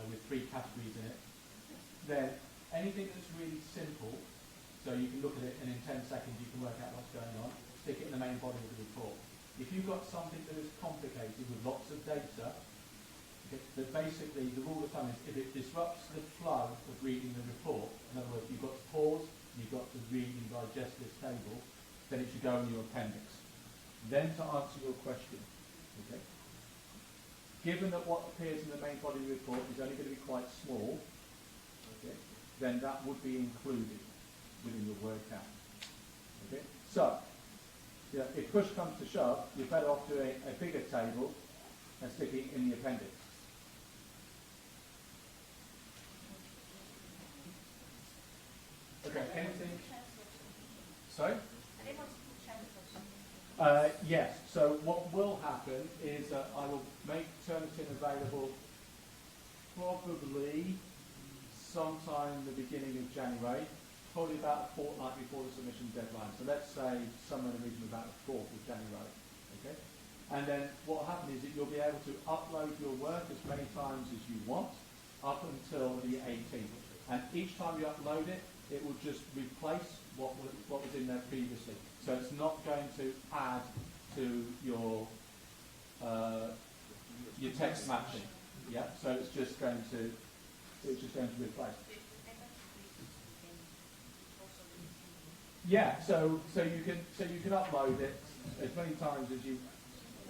Speaker 1: with 3 categories in it, then anything that's really simple, so you can look at it and in 10 seconds you can work out what's going on, stick it in the main body of the report. If you've got something that is complicated with lots of data, that basically the rule of thumb is if it disrupts the flow of reading the report, in other words, you've got to pause, you've got to read and digest this table, then it should go in your appendix. Then to answer your question, okay, given that what appears in the main body of the report is only going to be quite small, okay, then that would be included within your word count. Okay? So, if push comes to shove, you're better off doing a bigger table and sticking it in the appendix. Okay, anything? Sorry? Yes, so what will happen is that I will make Turnitin available probably sometime in the beginning of January, probably about a fortnight before the submission deadline. So let's say somewhere in the region of about the 4th of January. Okay? And then what will happen is that you'll be able to upload your work as many times as you want up until the 18th. And each time you upload it, it will just replace what was in there previously. So it's not going to add to your text matching. Yeah. So it's just going to replace. Yeah. So you can upload it as many times as you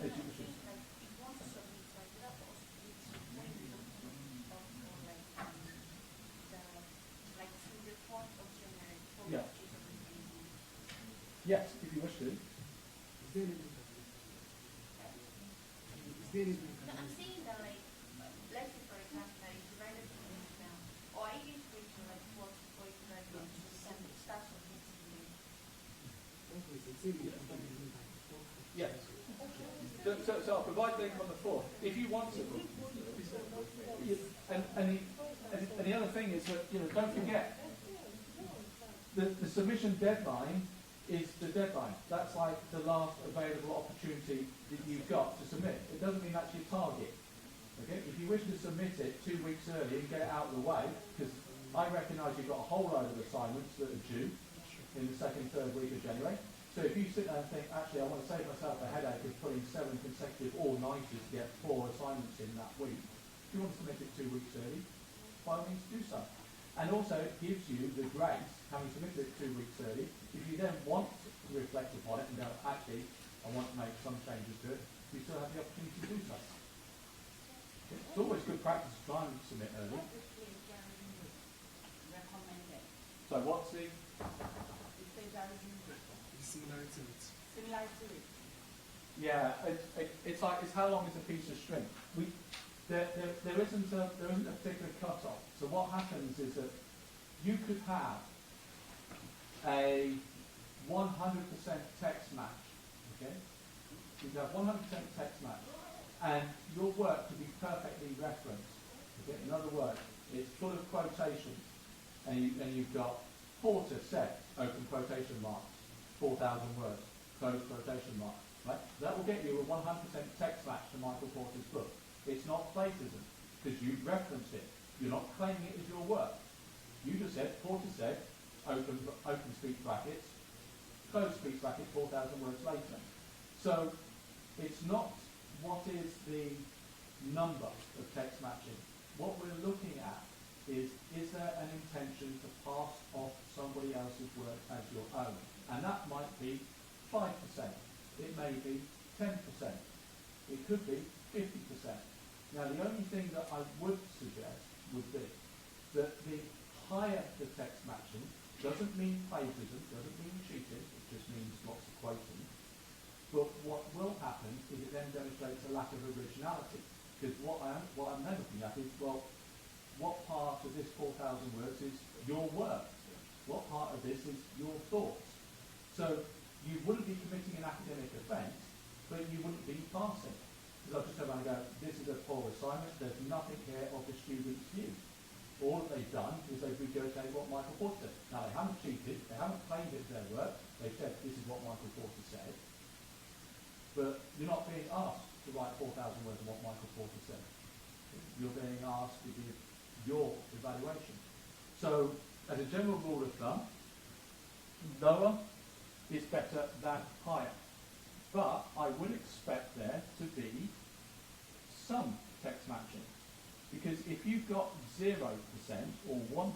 Speaker 1: wish. Yeah. Yes, if you wish to.
Speaker 3: Is there anything
Speaker 5: No, I'm saying that, like, let's say for example, that it's divided into this now, or I use which like what for it right now, so it starts with this.
Speaker 1: Yes. So I'll provide the link on the floor. If you want to. And the other thing is that, don't forget, the submission deadline is the deadline. That's like the last available opportunity that you've got to submit. It doesn't mean that's your target. Okay? If you wish to submit it 2 weeks early and get it out of the way, because I recognise you've got a whole load of assignments that are due in the 2nd, 3rd week of January. So if you sit there and think, actually, I want to save myself a headache of putting 7 consecutive all-nighters to get 4 assignments in that week, if you want to submit it 2 weeks early, by all means do so. And also it gives you the grace, having submitted it 2 weeks early, if you then want to reflect upon it and go, actually, I want to make some changes to it, you still have the opportunity to do so. Okay? It's always good practice to try and submit early.
Speaker 2: Recommended.
Speaker 1: So what's the...
Speaker 2: It says that is
Speaker 3: similarity with
Speaker 2: similar to it.
Speaker 1: Yeah, it's how long is a piece of string? There isn't a particular cut-off. So what happens is that you could have a 100% text match. Okay, you could have 100% text match, and your work could be perfectly referenced. Okay, in other words, it's full of quotations, and you've got Porter said open quotation marks, 4,000 words, close quotation marks. Right? That will get you a 100% text match to Michael Porter's book. It's not plagiarism, because you've referenced it. You're not claiming it as your work. You just said, Porter said, open speech brackets, close speech brackets, 4,000 words later. So it's not what is the number of text matching. What we're looking at is there an intention to pass off somebody else's work as your own? And that might be 5%. It may be 10%. It could be 50%. Now, the only thing that I would suggest would be that the higher the text matching doesn't mean plagiarism, doesn't mean cheating, it just means lots of quoting. But what will happen is it then demonstrates a lack of originality. Because what I'm then looking at is, well, what part of this 4,000 words is your work? What part of this is your thoughts? So you wouldn't be committing an academic offence, but you wouldn't be passing. Because I'll just go around and go, this is a poor assignment, there's nothing here of the student's view. All that they've done is they've regurgitated what Michael Porter said. Now, they haven't cheated, they haven't claimed it's their work, they've said this is what Michael Porter said, but you're not being asked to to write 4,000 words of what Michael Porter said. You're being asked to give your evaluation. So, as a general rule of thumb, lower is better than higher. But I would expect there to be some text matching. Because if you've got 0% or 1%,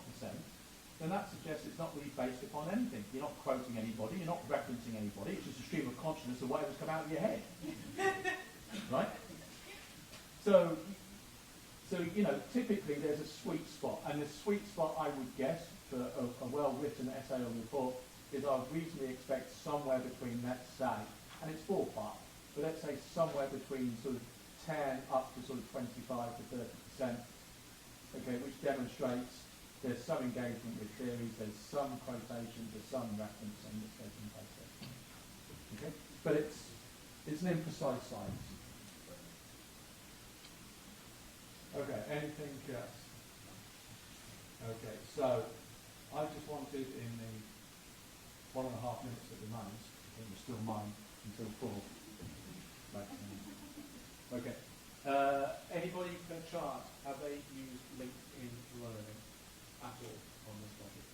Speaker 1: then that suggests it's not really based upon anything. You're not quoting anybody, you're not referencing anybody, it's just a stream of consciousness of whatever's come out of your head. Right? So, you know, typically there's a sweet spot, and the sweet spot I would guess for a well-written essay or report is I would reasonably expect somewhere between, let's say, and it's ballpark, but let's say somewhere between sort of 10 up to sort of 25 to 30%, okay, which demonstrates there's some engagement with theories, there's some quotations, there's some reference on this taking place there. Okay? But it's an imprecise science. Okay, anything else? Okay, so I just wanted in the 1.5 minutes that remains, it was still mine until 4. Right. Okay. Anybody per chance, have they used LinkedIn Learning at all on this topic?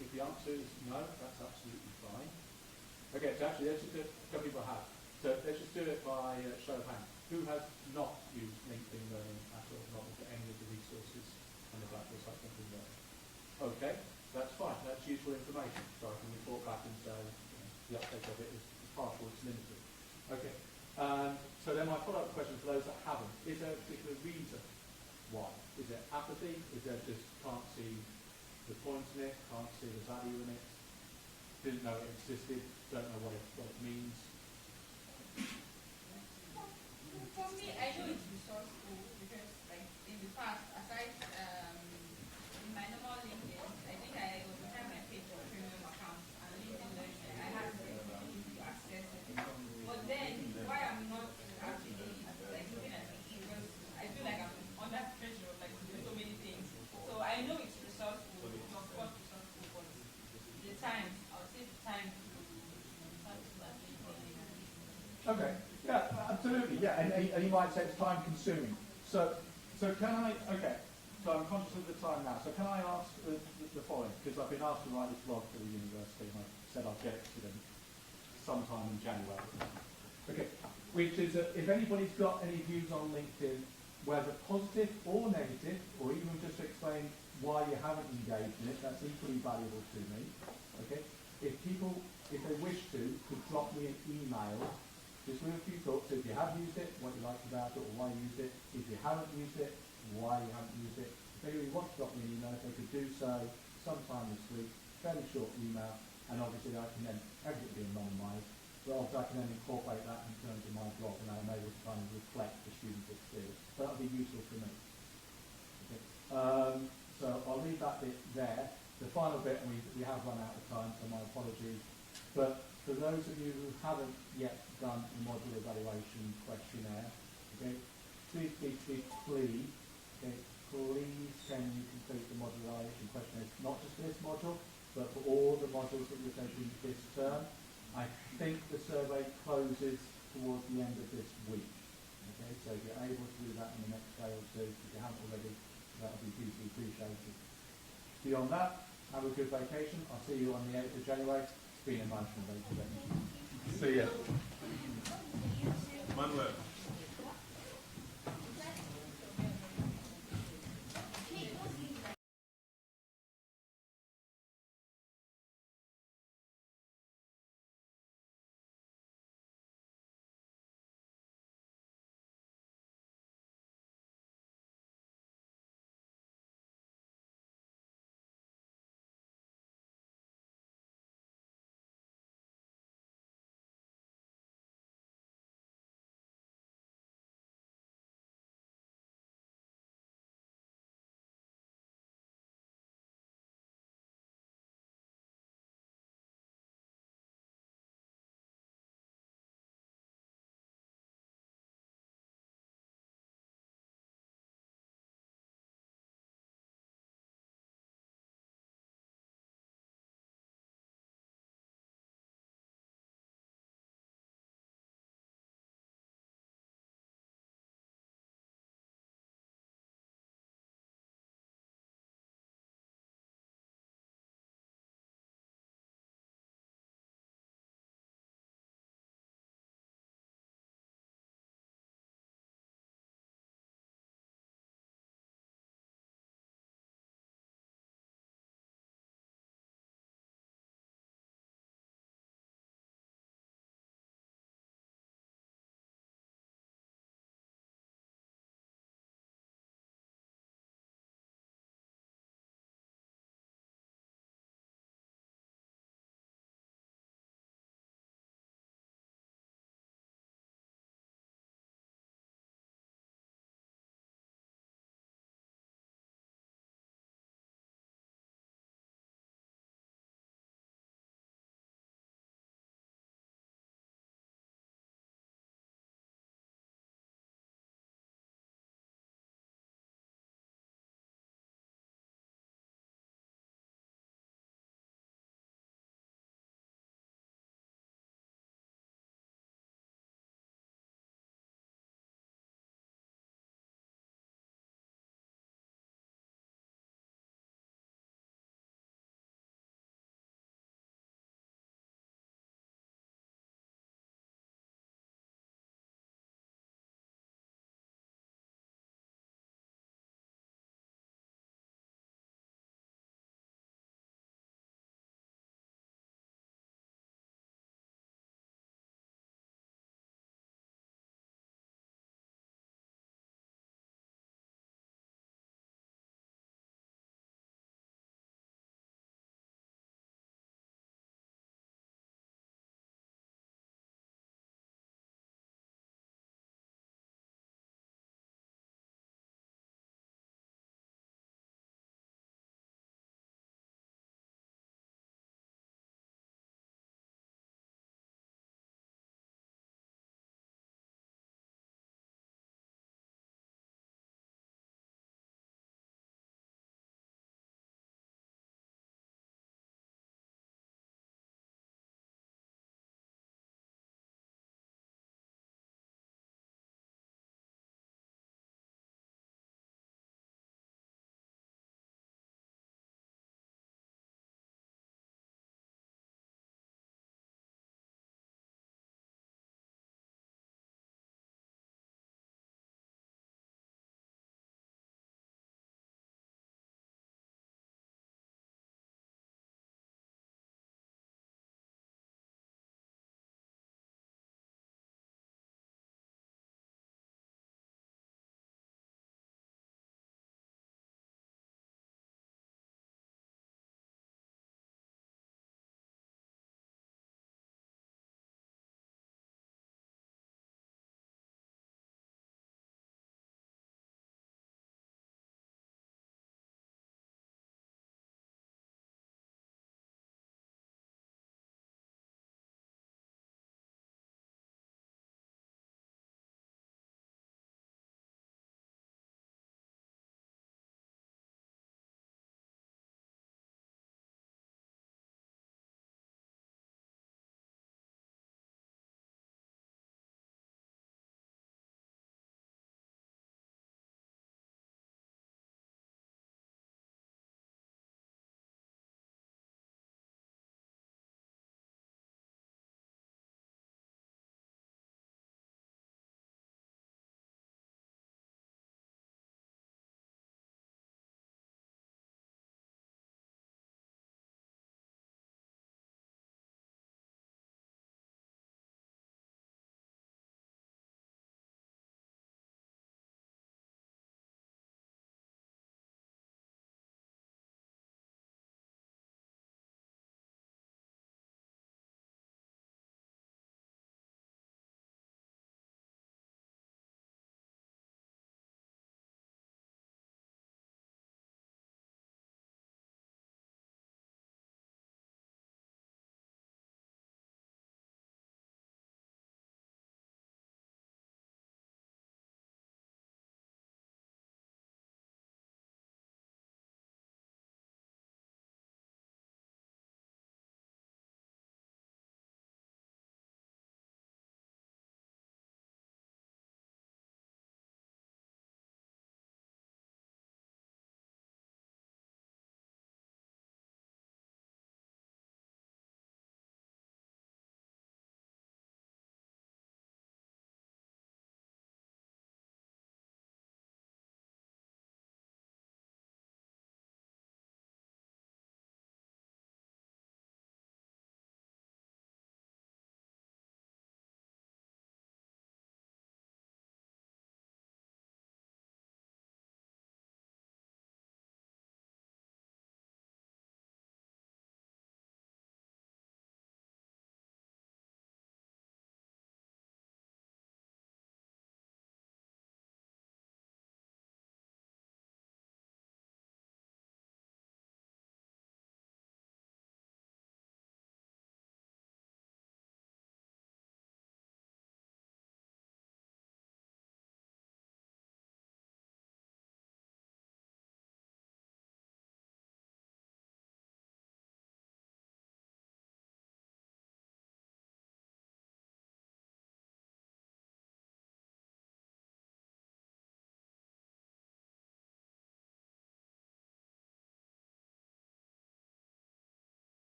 Speaker 1: If the answer is no, that's absolutely fine. Okay, so actually, let's just do it. A couple people have. So let's just do it by show of hands. Who has not used LinkedIn Learning at all, not looked at any of the resources on the Blackboard site LinkedIn Learning? Okay, that's fine. That's useful information. So I can report back and say the uptake of it is partial, it's limited. Okay. So then my follow-up question for those that haven't, is there a particular reason why? Is it apathy? Is there just can't see the point in it, can't see the value in it, didn't know it existed, don't know what it means?
Speaker 6: For me, I know it's resourceful because, like, in the past, aside in my normal LinkedIn, I think I was trying my page for a premium account and LinkedIn Learning. I had the ability to access it. But then, why I'm not actually like looking at it because I feel like I'm under pressure, like to do so many things. So I know it's resourceful, it's of course resourceful, but the time, I'll say the time to
Speaker 1: Okay, yeah, absolutely, yeah, and you might say it's time consuming. So can I, okay, so I'm conscious of the time now, so can I ask the following, because I've been asked to write this blog for the university and I said I'll get it to them sometime in January. Okay, which is that if anybody's got any views on LinkedIn, whether positive or negative, or even just to explain why you haven't engaged in it, that's equally valuable to me. Okay, if they wish to, could drop me an email just with a few thoughts. If you have used it, what you liked about it, or why you used it. If you haven't used it, why you haven't used it. If they really want to drop me an email, if they could do so sometime this week, fairly short email, and obviously I can then, everything being anonymised, but obviously I can then incorporate that in terms of my blog, and I'm able to kind of reflect the student's experience. So that would be useful for me. Okay. So I'll leave that bit there. The final bit, and we have run out of time, so my apologies. But for those of you who haven't yet done the module evaluation questionnaire, okay, please, okay, please can you complete the module evaluation questionnaire, not just for this module, but for all the modules that you're taking this term. I think the survey closes towards the end of this week. Okay, so if you're able to do that in the next day or two, if you haven't already, that would be deeply appreciated. Beyond that, have a good vacation. I'll see you on the 8th of January. It's been emotional, ladies and gentlemen. See ya.
Speaker 4: Manuel.